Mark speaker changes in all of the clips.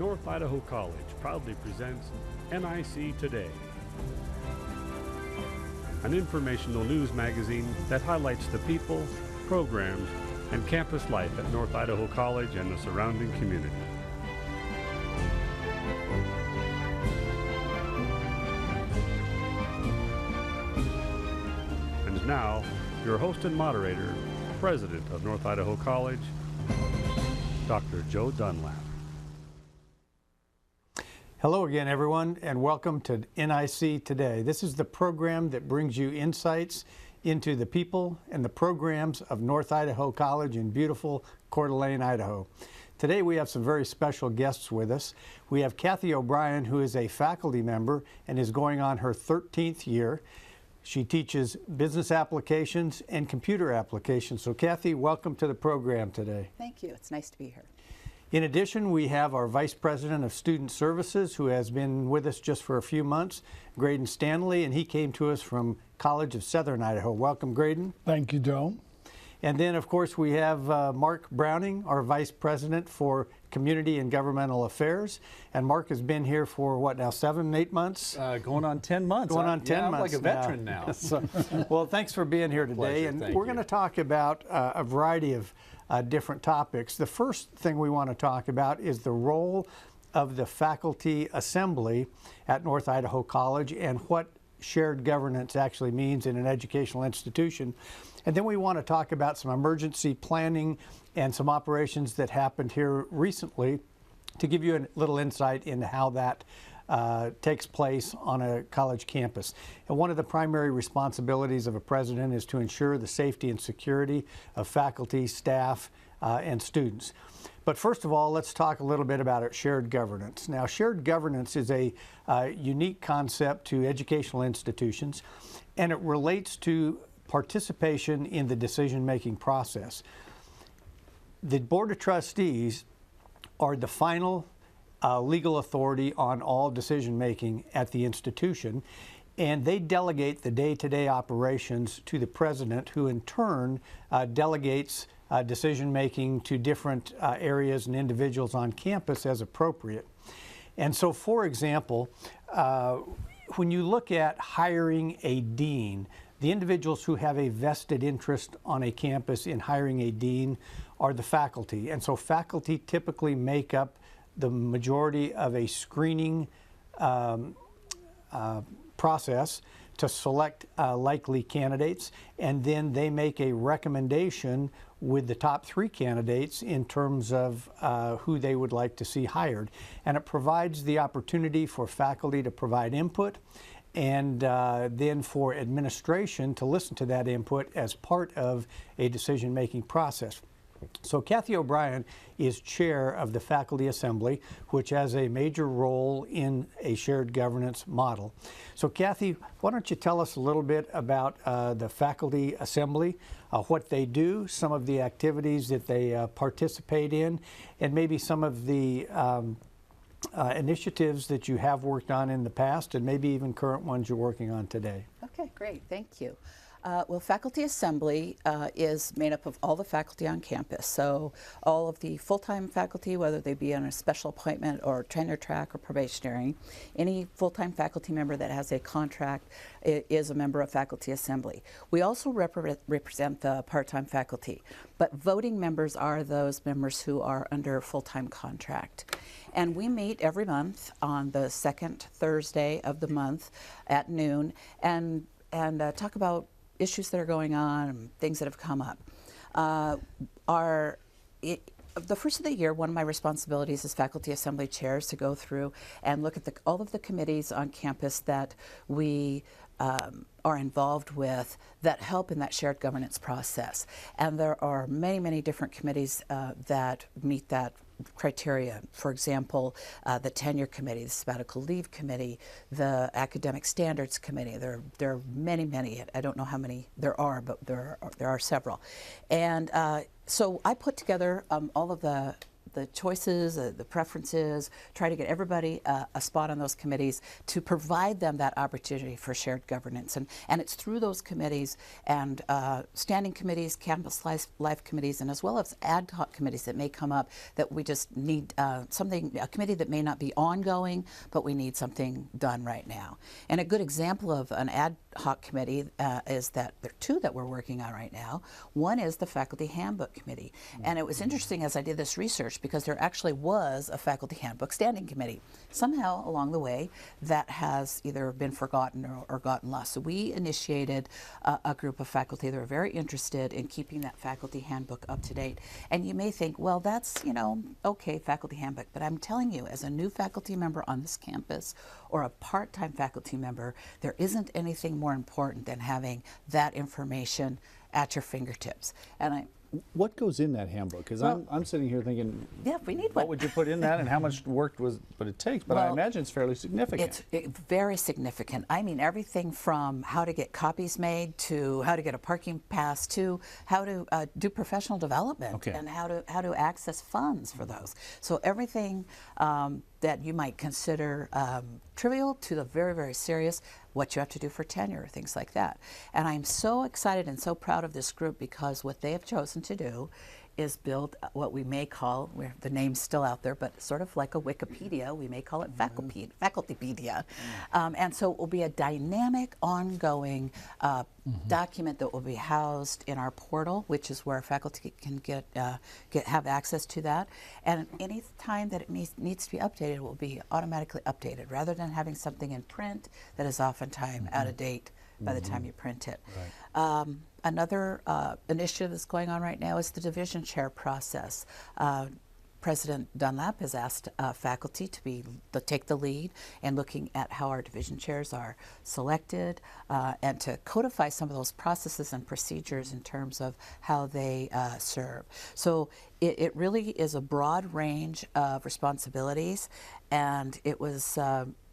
Speaker 1: North Idaho College proudly presents NIC Today, an informational news magazine that highlights the people, programs, and campus life at North Idaho College and the surrounding community. And now, your host and moderator, President of North Idaho College, Dr. Joe Dunlap.
Speaker 2: Hello again, everyone, and welcome to NIC Today. This is the program that brings you insights into the people and the programs of North Idaho College in beautiful Coeur d'Alene, Idaho. Today we have some very special guests with us. We have Kathie O'Brien, who is a faculty member and is going on her 13th year. She teaches business applications and computer applications. So Kathie, welcome to the program today.
Speaker 3: Thank you. It's nice to be here.
Speaker 2: In addition, we have our Vice President of Student Services, who has been with us just for a few months, Graydon Stanley, and he came to us from College of Southern Idaho. Welcome, Graydon.
Speaker 4: Thank you, Joe.
Speaker 2: And then, of course, we have Mark Browning, our Vice President for Community and Governmental Affairs. And Mark has been here for, what now, 7, 8 months?
Speaker 5: Going on 10 months.
Speaker 2: Going on 10 months.
Speaker 5: I'm like a veteran now.
Speaker 2: So, well, thanks for being here today.
Speaker 5: Pleasure.
Speaker 2: And
Speaker 5: Thank
Speaker 2: we're
Speaker 5: you.
Speaker 2: going to talk about a variety of different topics. The first thing we want to talk about is the role of the faculty assembly at North Idaho College and what shared governance actually means in an educational institution. And then we want to talk about some emergency planning and some operations that happened here recently to give you a little insight into how that takes place on a college campus. And one of the primary responsibilities of a president is to ensure the safety and security of faculty, staff, and students. But first of all, let's talk a little bit about shared governance. Now, shared governance is a unique concept to educational institutions, and it relates to participation in the decision-making process. The Board of Trustees are the final legal authority on all decision-making at the institution, and they delegate the day-to-day operations to the president, who in turn delegates decision-making to different areas and individuals on campus as appropriate. And so, for example, when you look at hiring a dean, the individuals who have a vested interest on a campus in hiring a dean are the faculty. And so faculty typically make up the majority of a screening process to select likely candidates, and then they make a recommendation with the top 3 candidates in terms of who they would like to see hired. And it provides the opportunity for faculty to provide input, and then for administration to listen to that input as part of a decision-making process. So Kathie O'Brien is chair of the Faculty Assembly, which has a major role in a shared governance model. So Kathie, why don't you tell us a little bit about the Faculty Assembly, what they do, some of the activities that they participate in, and maybe some of the initiatives that you have worked on in the past, and maybe even current ones you're working on today.
Speaker 3: Okay, great. Thank you. Well, Faculty Assembly is made up of all the faculty on campus. So all of the full-time faculty, whether they be on a special appointment or tenure track or probationary, any full-time faculty member that has a contract is a member of Faculty Assembly. We also represent the part-time faculty, but voting members are those members who are under full-time contract. And we meet every month on the second Thursday of the month at noon and talk about issues that are going on and things that have come up. The first of the year, one of my responsibilities as Faculty Assembly Chair is to go through and look at all of the committees on campus that we are involved with that help in that shared governance process. And there are many, many different committees that meet that criteria. For example, the tenure committee, the sabbatical leave committee, the academic standards committee. There are many, many. I don't know how many there are, but there are several. And so I put together all of the the choices, the preferences, try to get everybody a spot on those committees to provide them that opportunity for shared governance. And it's through those committees and standing committees, campus life committees, and as well as ad hoc committees that may come up that we just need a committee that may not be ongoing, but we need something done right now. And a good example of an ad hoc committee is that there are two that we're working on right now. One is the Faculty Handbook Committee. And it was interesting as I did this research because there actually was a Faculty Handbook Standing Committee. Somehow along the way that has either been forgotten or gotten lost. So we initiated a group of faculty that are very interested in keeping that Faculty Handbook up to date. And you may think, well, that's, okay, Faculty Handbook. But I'm telling you, as a new faculty member on this campus or a part-time faculty member, there isn't anything more important than having that information at your fingertips. And
Speaker 5: what goes in that handbook? Because I'm sitting here thinking,
Speaker 3: yeah, we need
Speaker 5: what
Speaker 3: one.
Speaker 5: would you put in that, and how much work would it takes? But I imagine it's fairly significant.
Speaker 3: It's very significant. I mean, everything from how to get copies made to how to get a parking pass to how to do professional development and how to access funds for those. So everything that you might consider trivial to the very, very serious, what you have to do for tenure, things like that. And I'm so excited and so proud of this group because what they have chosen to do is build what we may call, the name's still out there, but sort of like a Wikipedia, we may call it Facultypedia. And so it will be a dynamic, ongoing document that will be housed in our portal, which is where faculty can have access to that. And any time that it needs to be updated, it will be automatically updated, rather than having something in print that is oftentimes out of date by the time you print it. Right. Another initiative that's going on right now is the division chair process. President Dunlap has asked faculty to take the lead in looking at how our division chairs are selected and to codify some of those processes and procedures in terms of how they serve. So it really is a broad range of responsibilities, and it was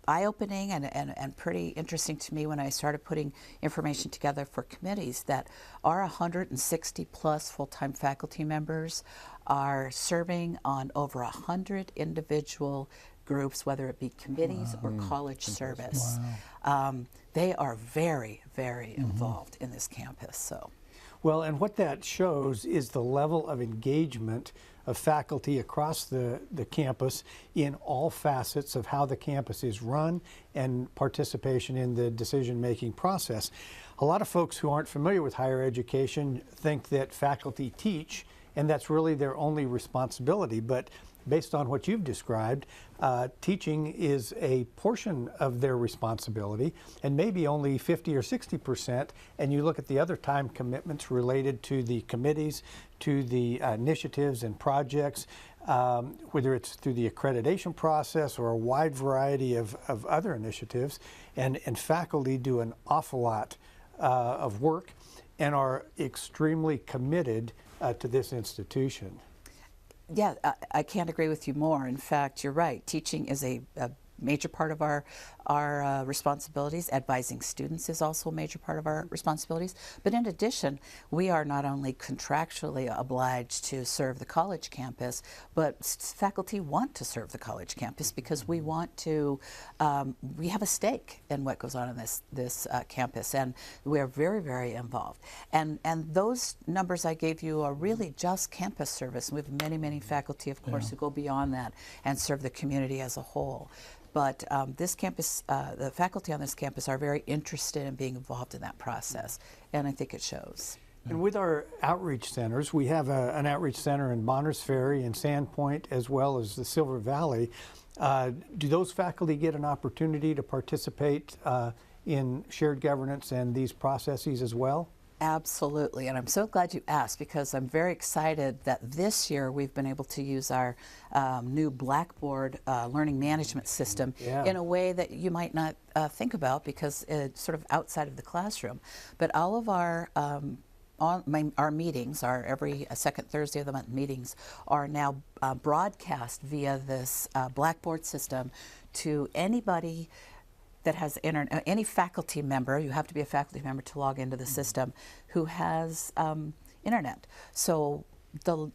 Speaker 3: eye-opening and pretty interesting to me when I started putting information together for committees that our 160 plus full-time faculty members are serving on over 100 individual groups, whether it be committees or college service. They are very, very involved in this campus. So.
Speaker 2: Well, and what that shows is the level of engagement of faculty across the campus in all facets of how the campus is run and participation in the decision-making process. A lot of folks who aren't familiar with higher education think that faculty teach, and that's really their only responsibility. But based on what you've described, teaching is a portion of their responsibility, and maybe only 50 or 60%. And you look at the other time commitments related to the committees, to the initiatives and projects, whether it's through the accreditation process or a wide variety of other initiatives. And faculty do an awful lot of work and are extremely committed to this institution.
Speaker 3: Yeah, I can't agree with you more. In fact, you're right. Teaching is a major part of our responsibilities. Advising students is also a major part of our responsibilities. But in addition, we are not only contractually obliged to serve the college campus, but faculty want to serve the college campus because we want to, we have a stake in what goes on in this campus, and we are very, very involved. And those numbers I gave you are really just campus service. We have many, many faculty, of course, who go beyond that and serve the community as a whole. But this campus, the faculty on this campus are very interested in being involved in that process, and I think it shows.
Speaker 2: And with our outreach centers, we have an outreach center in Bonners Ferry and Sandpoint, as well as the Silver Valley. Do those faculty get an opportunity to participate in shared governance and these processes as well?
Speaker 3: Absolutely, and I'm so glad you asked, because I'm very excited that this year we've been able to use our new Blackboard learning management system in a way that you might not think about, because it's sort of outside of the classroom. But all of our meetings, our every second Thursday of the month meetings, are now broadcast via this Blackboard system to anybody that has any faculty member. You have to be a faculty member to log into the system, who has internet. So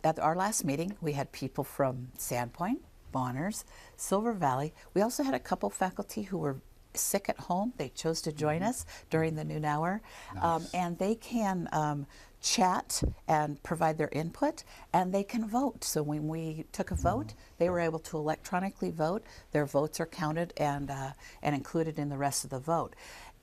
Speaker 3: At our last meeting, we had people from Sandpoint, Bonners, Silver Valley. We also had a couple faculty who were sick at home. They chose to join us during the noon hour.
Speaker 5: Nice.
Speaker 3: And they can chat and provide their input, and they can vote. So when we took a vote, they were able to electronically vote. Their votes are counted and included in the rest of the vote.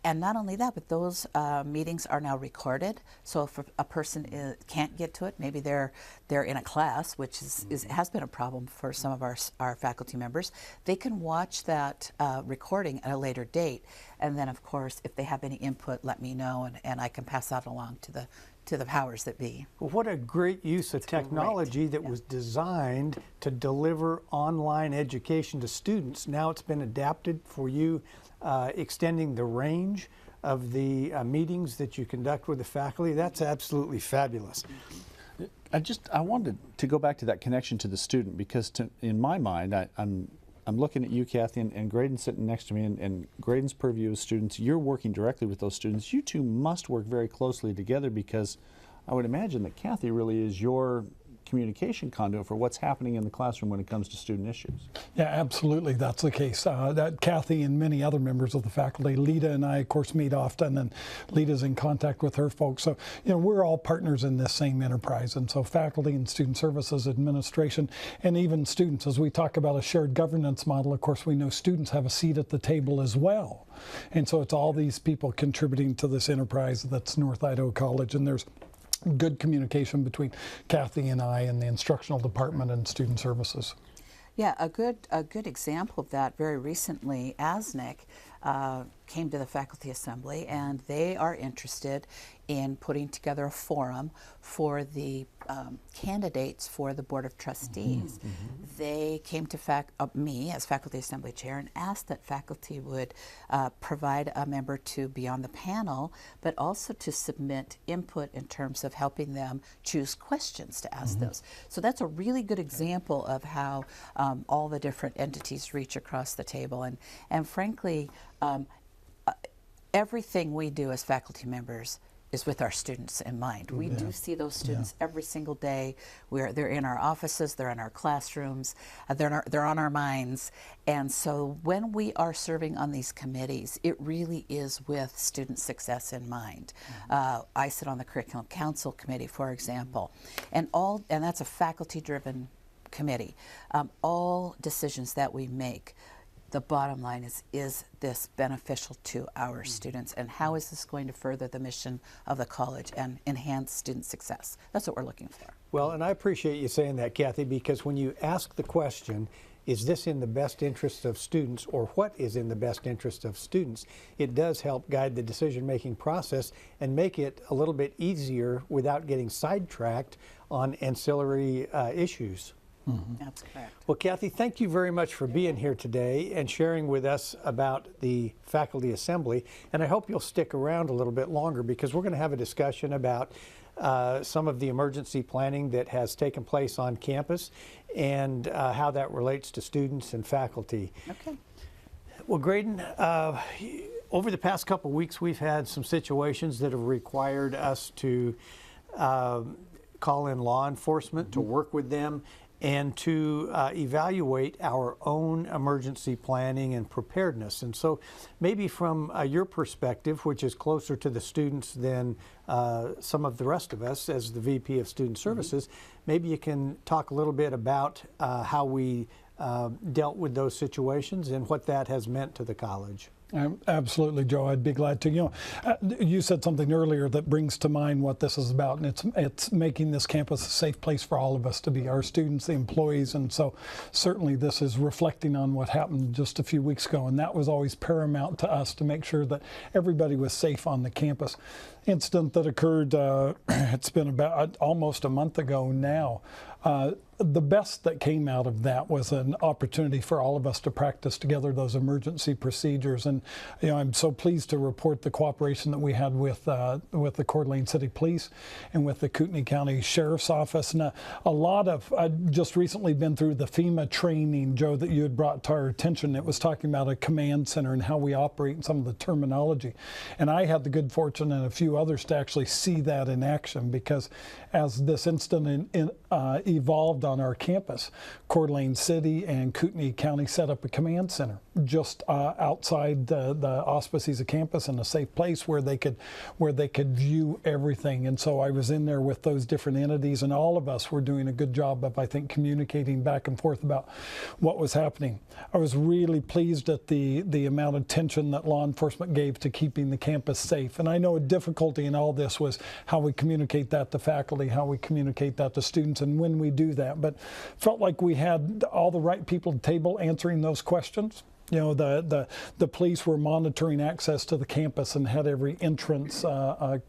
Speaker 3: And not only that, but those meetings are now recorded. So if a person can't get to it, maybe they're in a class, which has been a problem for some of our faculty members, they can watch that recording at a later date. And then, of course, if they have any input, let me know, and I can pass that along to the powers that be.
Speaker 2: Well, what a great use of technology that was designed to deliver online education to students. Now it's been adapted for you, extending the range of the meetings that you conduct with the faculty. That's absolutely fabulous.
Speaker 5: I wanted to go back to that connection to the student, because in my mind, I'm looking at you, Kathie, and Graydon sitting next to me, and Graydon's purview of students. You're working directly with those students. You two must work very closely together, because I would imagine that Kathie really is your communication conduit for what's happening in the classroom when it comes to student issues.
Speaker 4: Yeah, absolutely, that's the case. That Kathie and many other members of the faculty, Lita and I, of course, meet often, and Lita's in contact with her folks. So, we're all partners in this same enterprise, and so faculty and student services, administration, and even students. As we talk about a shared governance model, of course, we know students have a seat at the table as well. And so it's all these people contributing to this enterprise that's North Idaho College, and there's good communication between Kathie and I and the instructional department and student services.
Speaker 3: Yeah, a good example of that very recently, ASNIC came to the faculty assembly, and they are interested in putting together a forum for the candidates for the Board of Trustees. They came to me as faculty assembly chair and asked that faculty would provide a member to be on the panel, but also to submit input in terms of helping them choose questions to ask those. So that's a really good example of how all the different entities reach across the table. And frankly, everything we do as faculty members is with our students in mind. We do see those students every single day. They're in our offices, they're in our classrooms, they're on our minds. And so when we are serving on these committees, it really is with student success in mind. I sit on the Curriculum Council Committee, for example, and that's a faculty-driven committee. All decisions that we make, the bottom line is this beneficial to our students, and how is this going to further the mission of the college and enhance student success? That's what we're looking for.
Speaker 2: Well, and I appreciate you saying that, Kathie, because when you ask the question, is this in the best interest of students, or what is in the best interest of students, it does help guide the decision-making process and make it a little bit easier without getting sidetracked on ancillary issues.
Speaker 3: That's correct.
Speaker 2: Well, Kathie, thank you very much for being here today and sharing with us about the faculty assembly. And I hope you'll stick around a little bit longer, because we're going to have a discussion about some of the emergency planning that has taken place on campus and how that relates to students and faculty.
Speaker 3: Okay.
Speaker 2: Well, Graydon, over the past couple of weeks, we've had some situations that have required us to call in law enforcement to work with them and to evaluate our own emergency planning and preparedness. And so maybe from your perspective, which is closer to the students than some of the rest of us as the VP of Student Services, maybe you can talk a little bit about how we dealt with those situations and what that has meant to the college.
Speaker 4: Absolutely, Joe. I'd be glad to. You said something earlier that brings to mind what this is about, and it's making this campus a safe place for all of us to be, our students, the employees, and so certainly this is reflecting on what happened just a few weeks ago, and that was always paramount to us, to make sure that everybody was safe on the campus. Incident that occurred, it's been about almost a month ago now. The best that came out of that was an opportunity for all of us to practice together those emergency procedures. And I'm so pleased to report the cooperation that we had with the Coeur d'Alene City Police and with the Kootenai County Sheriff's Office. And a lot of, I've just recently been through the FEMA training, Joe, that you had brought to our attention. It was talking about a command center and how we operate and some of the terminology. And I had the good fortune and a few others to actually see that in action, because as this incident evolved on our campus, Coeur d'Alene City and Kootenai County set up a command center just outside the auspices of campus, in a safe place where they could view everything. And so I was in there with those different entities, and all of us were doing a good job of, I think, communicating back and forth about what was happening. I was really pleased at the amount of attention that law enforcement gave to keeping the campus safe. And I know a difficulty in all this was how we communicate that to faculty, how we communicate that to students, and when we do that. But felt like we had all the right people at the table answering those questions. The police were monitoring access to the campus and had every entrance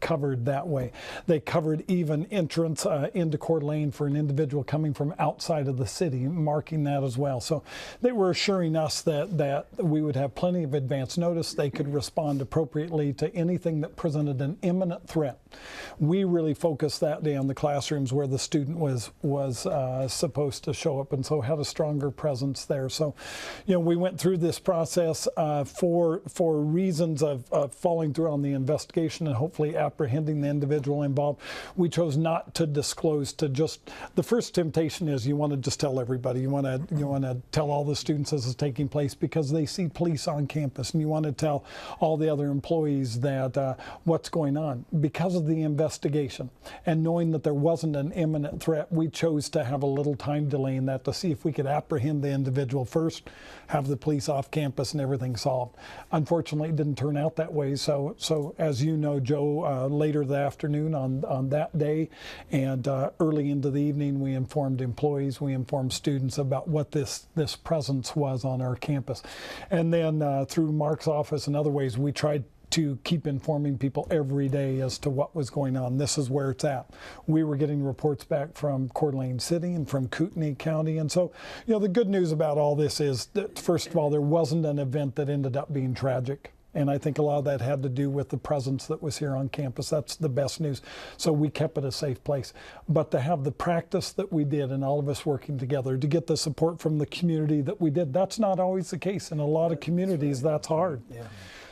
Speaker 4: covered that way. They covered even entrance into Coeur d'Alene for an individual coming from outside of the city, marking that as well. So they were assuring us that we would have plenty of advance notice. They could respond appropriately to anything that presented an imminent threat. We really focused that day on the classrooms where the student was supposed to show up, and so had a stronger presence there. So, we went through this process for reasons of following through on the investigation and hopefully apprehending the individual involved. We chose not to disclose. To just, the first temptation is you want to just tell everybody. You want to tell all the students this is taking place because they see police on campus, and you want to tell all the other employees that what's going on. Because of the investigation and knowing that there wasn't an imminent threat, we chose to have a little time delay in that to see if we could apprehend the individual first, have the police off campus, and everything solved. Unfortunately, it didn't turn out that way. So as you know, Joe, later the afternoon on that day and early into the evening, we informed employees, we informed students about what this presence was on our campus. And then through Mark's office and other ways, we tried to keep informing people every day as to what was going on. This is where it's at. We were getting reports back from Coeur d'Alene City and from Kootenai County. And so, the good news about all this is that, first of all, there wasn't an event that ended up being tragic. And I think a lot of that had to do with the presence that was here on campus. That's the best news. So we kept it a safe place. But to have the practice that we did and all of us working together, to get the support from the community that we did, that's not always the case. In a lot of communities, that's hard. Yeah.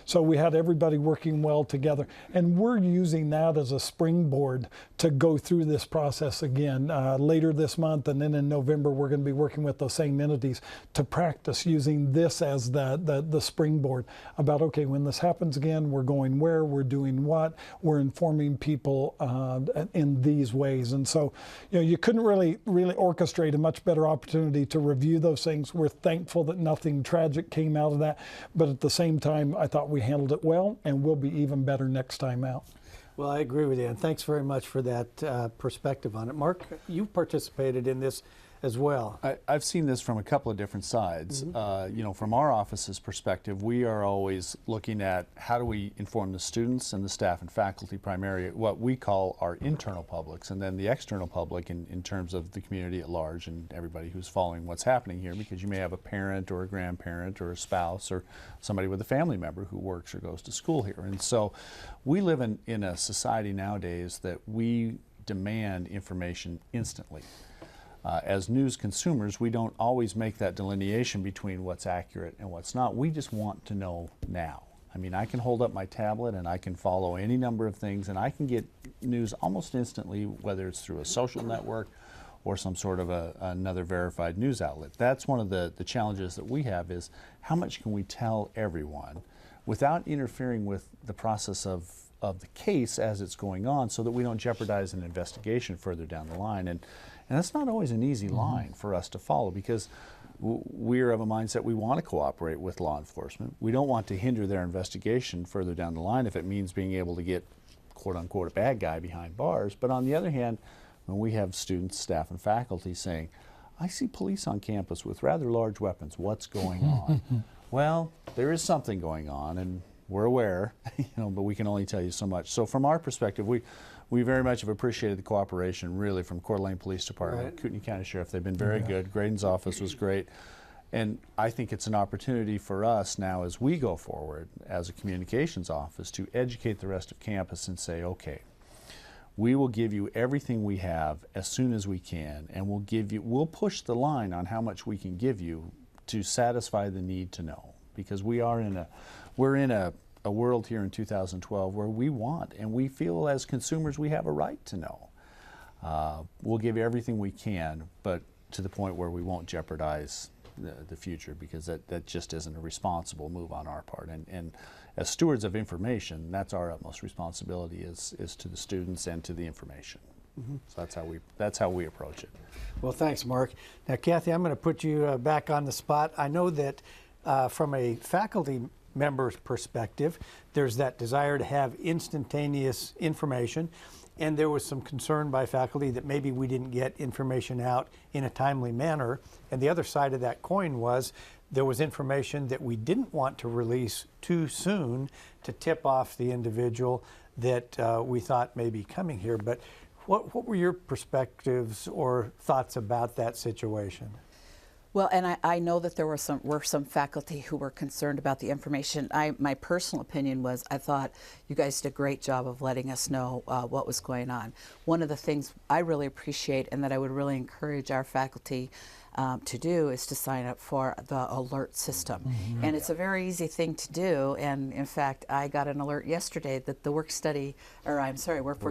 Speaker 4: So we had everybody working well together, and we're using that as a springboard to go through this process again later this month, and then in November we're going to be working with those same entities to practice using this as the springboard about, okay, when this happens again, we're going where, we're doing what, we're informing people in these ways. And so, you couldn't really orchestrate a much better opportunity to review those things. We're thankful that nothing tragic came out of that, but at the same time, I thought we handled it well, and we'll be even better next time out.
Speaker 2: Well, I agree with you, and thanks very much for that perspective on it. Mark, you've participated in this as well.
Speaker 5: I've seen this from a couple of different sides. Mm-hmm. From our office's perspective, we are always looking at how do we inform the students and the staff and faculty, primarily what we call our internal publics, and then the external public in terms of the community at large and everybody who's following what's happening here, because you may have a parent or a grandparent or a spouse or somebody with a family member who works or goes to school here. And so we live in a society nowadays that we demand information instantly. As news consumers, we don't always make that delineation between what's accurate and what's not. We just want to know now. I mean, I can hold up my tablet and I can follow any number of things, and I can get news almost instantly, whether it's through a social network or some sort of another verified news outlet. That's one of the challenges that we have, is how much can we tell everyone without interfering with the process of the case as it's going on, so that we don't jeopardize an investigation further down the line. And that's not always an easy line for us to follow, because we're of a mindset we want to cooperate with law enforcement. We don't want to hinder their investigation further down the line if it means being able to get, quote unquote, a bad guy behind bars. But on the other hand, when we have students, staff, and faculty saying, I see police on campus with rather large weapons, what's going on? Well, there is something going on, and we're aware, but we can only tell you so much. So from our perspective, we very much have appreciated the cooperation, really, from Coeur d'Alene Police Department,
Speaker 2: Right.
Speaker 5: Kootenai County Sheriff. They've been very good. Graydon's office was great. And I think it's an opportunity for us now as we go forward as a communications office to educate the rest of campus and say, okay, we will give you everything we have as soon as we can, and we'll push the line on how much we can give you to satisfy the need to know. Because we're in a world here in 2012 where we want, and we feel as consumers we have a right to know. We'll give you everything we can, but to the point where we won't jeopardize the future, because that just isn't a responsible move on our part. And as stewards of information, that's our utmost responsibility is to the students and to the information. So that's how we approach it.
Speaker 2: Well, thanks, Mark. Now, Kathie, I'm going to put you back on the spot. I know that from a faculty member's perspective, there's that desire to have instantaneous information, and there was some concern by faculty that maybe we didn't get information out in a timely manner. And the other side of that coin was there was information that we didn't want to release too soon to tip off the individual that we thought may be coming here. But what were your perspectives or thoughts about that situation?
Speaker 3: Well, and I know that there were some faculty who were concerned about the information. My personal opinion was I thought you guys did a great job of letting us know what was going on. One of the things I really appreciate and that I would really encourage our faculty to do is to sign up for the alert system. And it's a very easy thing to do. And in fact, I got an alert yesterday that the Workforce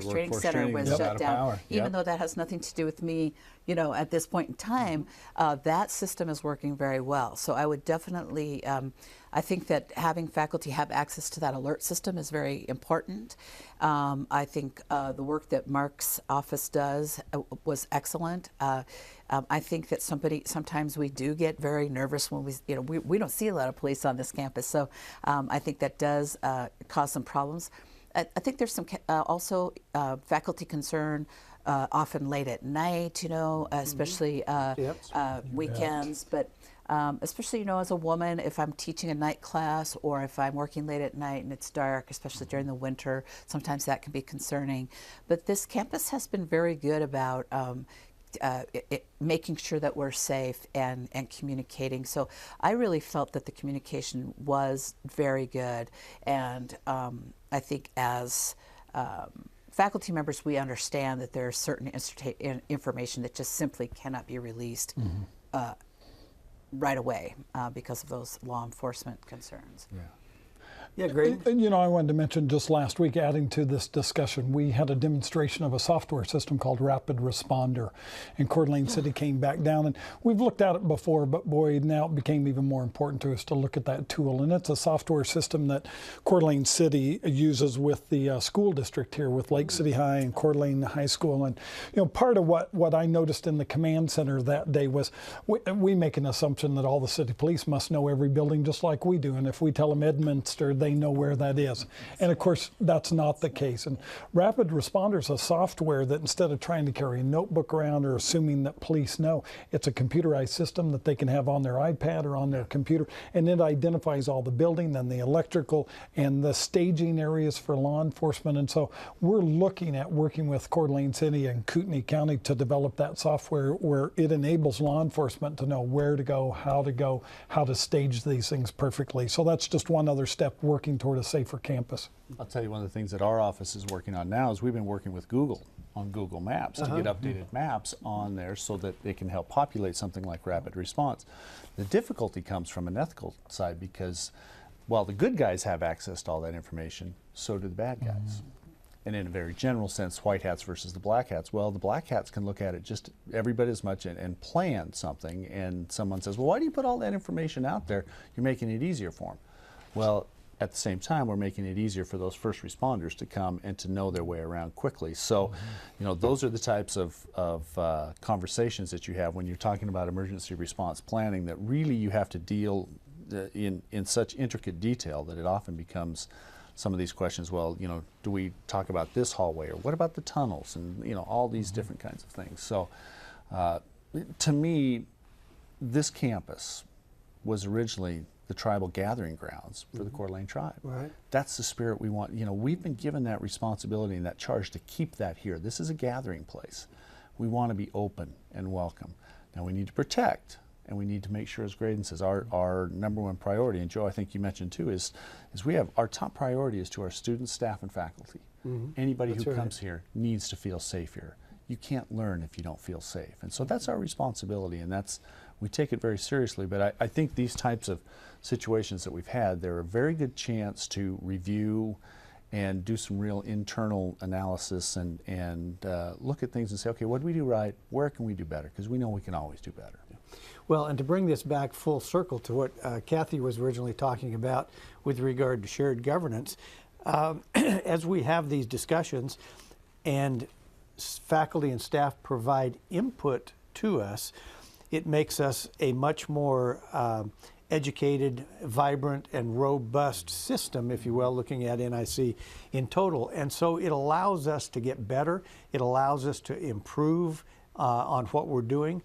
Speaker 3: Training Center was shut down. Even though that has nothing to do with me, at this point in time, that system is working very well. So I would definitely, I think that having faculty have access to that alert system is very important. I think the work that Mark's office does was excellent. I think that sometimes we do get very nervous when we don't see a lot of police on this campus. So I think that does cause some problems. I think there's some also faculty concern often late at night, especially weekends. But especially, as a woman, if I'm teaching a night class or if I'm working late at night and it's dark, especially during the winter, sometimes that can be concerning. But this campus has been very good about making sure that we're safe and communicating. So I really felt that the communication was very good. And I think as faculty members, we understand that there's certain information that just simply cannot be released right away because of those law enforcement concerns.
Speaker 2: Yeah, great.
Speaker 4: And, I wanted to mention just last week, adding to this discussion, we had a demonstration of a software system called Rapid Responder, and Coeur d'Alene City came back down. And we've looked at it before, but boy, now it became even more important to us to look at that tool. And it's a software system that Coeur d'Alene City uses with the school district here, with Lake City High and Coeur d'Alene High School. And, part of what I noticed in the command center that day was we make an assumption that all the city police must know every building just like we do. And if we tell them Edminster, they know where that is. And of course, that's not the case. And Rapid Responder is a software that instead of trying to carry a notebook around or assuming that police know, it's a computerized system that they can have on their iPad or on their computer. And it identifies all the building and the electrical and the staging areas for law enforcement. And so we're looking at working with Coeur d'Alene City and Kootenai County to develop that software where it enables law enforcement to know where to go, how to stage these things perfectly. So that's just one other step working toward a safer campus.
Speaker 5: I'll tell you, one of the things that our office is working on now is we've been working with Google on Google Maps to get updated maps on there so that they can help populate something like rapid response. The difficulty comes from an ethical side because while the good guys have access to all that information, so do the bad guys. And in a very general sense, white hats versus the black hats. Well, the black hats can look at it just every bit as much and plan something, and someone says, well, why do you put all that information out there? You're making it easier for them. Well, at the same time, we're making it easier for those first responders to come and to know their way around quickly. So, those are the types of conversations that you have when you're talking about emergency response planning that really you have to deal in such intricate detail that it often becomes some of these questions. Well, do we talk about this hallway, or what about the tunnels, and all these different kinds of things. So, to me, this campus was originally the tribal gathering grounds for the Coeur d'Alene tribe.
Speaker 2: Right.
Speaker 5: That's the spirit we want. You know, we've been given that responsibility and that charge to keep that here. This is a gathering place. We want to be open and welcome. Now we need to protect, and we need to make sure, as Graydon says, our number one priority, and Joe, I think you mentioned too, is we have our top priority is to our students, staff, and faculty. Anybody who comes here needs to feel safe here. You can't learn if you don't feel safe. And so that's our responsibility, and we take it very seriously. But I think these types of situations that we've had, they're a very good chance to review and do some real internal analysis and look at things and say, okay, what do we do right? Where can we do better? Because we know we can always do better.
Speaker 2: Well, and to bring this back full circle to what Kathie was originally talking about with regard to shared governance, as we have these discussions and faculty and staff provide input to us, it makes us a much more educated, vibrant, and robust system, if you will, looking at NIC in total. And so it allows us to get better. It allows us to improve on what we're doing.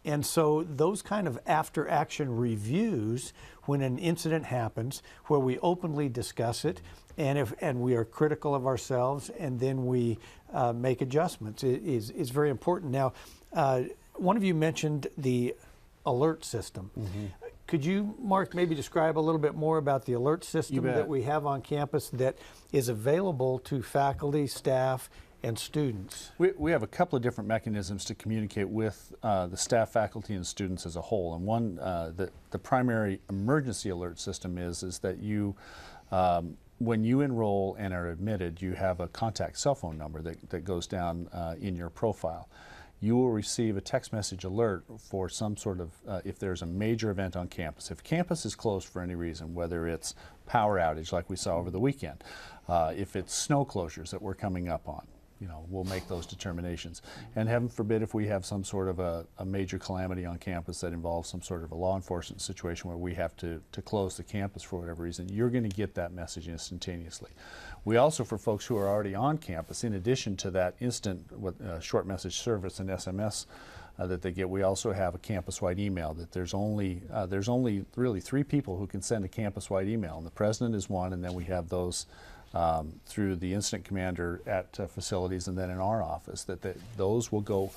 Speaker 2: And so those kind of after-action reviews, when an incident happens, where we openly discuss it, and we are critical of ourselves, and then we make adjustments, is very important. Now, one of you mentioned the alert system. Could you, Mark, maybe describe a little bit more about the alert system that we have on campus that is available to faculty, staff, and students?
Speaker 5: We have a couple of different mechanisms to communicate with the staff, faculty, and students as a whole. And one, the primary emergency alert system is that you, when you enroll and are admitted, you have a contact cell phone number that goes down in your profile. You will receive a text message alert for some sort of, if there's a major event on campus. If campus is closed for any reason, whether it's power outage like we saw over the weekend, if it's snow closures that we're coming up on, you know, we'll make those determinations. And heaven forbid if we have some sort of a major calamity on campus that involves some sort of a law enforcement situation where we have to close the campus for whatever reason, you're going to get that message instantaneously. We also, for folks who are already on campus, in addition to that instant short message service and SMS that they get, we also have a campus-wide email that there's only really 3 people who can send a campus-wide email, and the president is one, and then we have those through the incident commander at facilities and then in our office, that those will go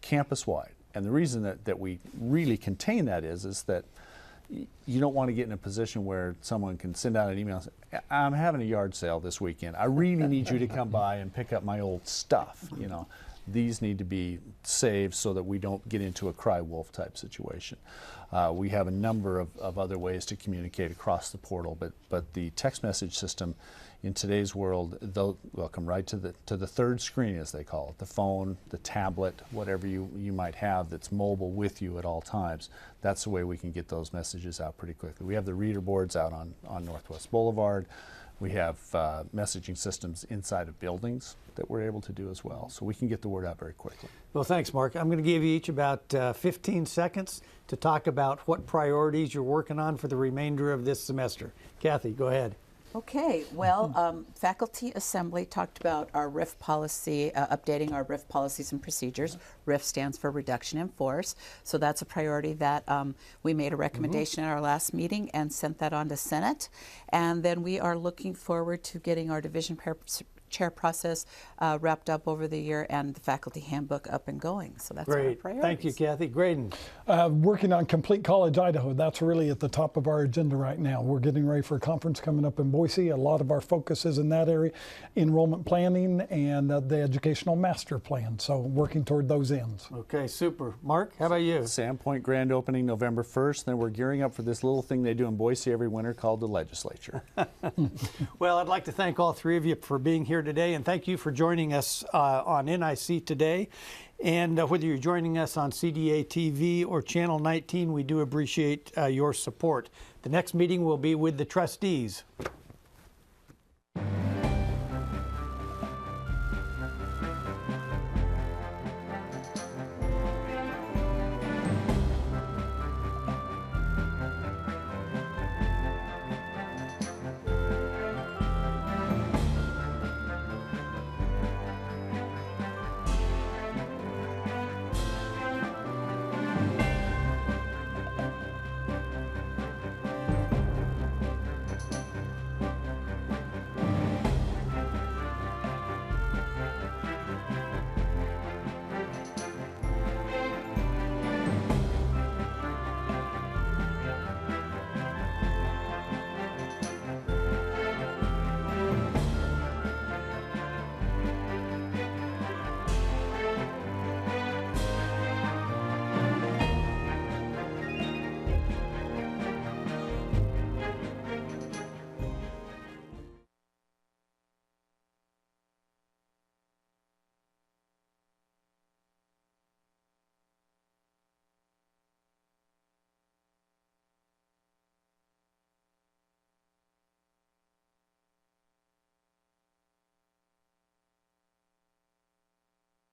Speaker 5: campus-wide. And the reason that we really contain that is that you don't want to get in a position where someone can send out an email and say, I'm having a yard sale this weekend. I really need you to come by and pick up my old stuff. You know, these need to be saved so that we don't get into a cry wolf type situation. We have a number of other ways to communicate across the portal, but the text message system in today's world, they'll come right to the third screen, as they call it, the phone, the tablet, whatever you might have that's mobile with you at all times. That's the way we can get those messages out pretty quickly. We have the reader boards out on Northwest Boulevard. We have messaging systems inside of buildings that we're able to do as well. So we can get the word out very quickly.
Speaker 2: Well, thanks, Mark. I'm going to give you each about 15 seconds to talk about what priorities you're working on for the remainder of this semester. Kathie, go ahead.
Speaker 3: Okay, well, Faculty Assembly talked about our RIF policy, updating our RIF policies and procedures. RIF stands for Reduction in Force. So that's a priority that we made a recommendation at our last meeting and sent that on to Senate. And then we are looking forward to getting our division chair process wrapped up over the year and the faculty handbook up and going. So that's our priorities.
Speaker 2: Thank you, Kathie. Graydon.
Speaker 4: Working on Complete College Idaho. That's really at the top of our agenda right now. We're getting ready for a conference coming up in Boise. A lot of our focus is in that area, enrollment planning and the educational master plan. So working toward those ends.
Speaker 2: Okay, super. Mark, how about you?
Speaker 5: Sandpoint grand opening November 1st. Then we're gearing up for this little thing they do in Boise every winter called the legislature.
Speaker 2: Well, I'd like to thank all 3 of you for being here today, and thank you for joining us on NIC today. And whether you're joining us on CDA TV or Channel 19, we do appreciate your support. The next meeting will be with the trustees.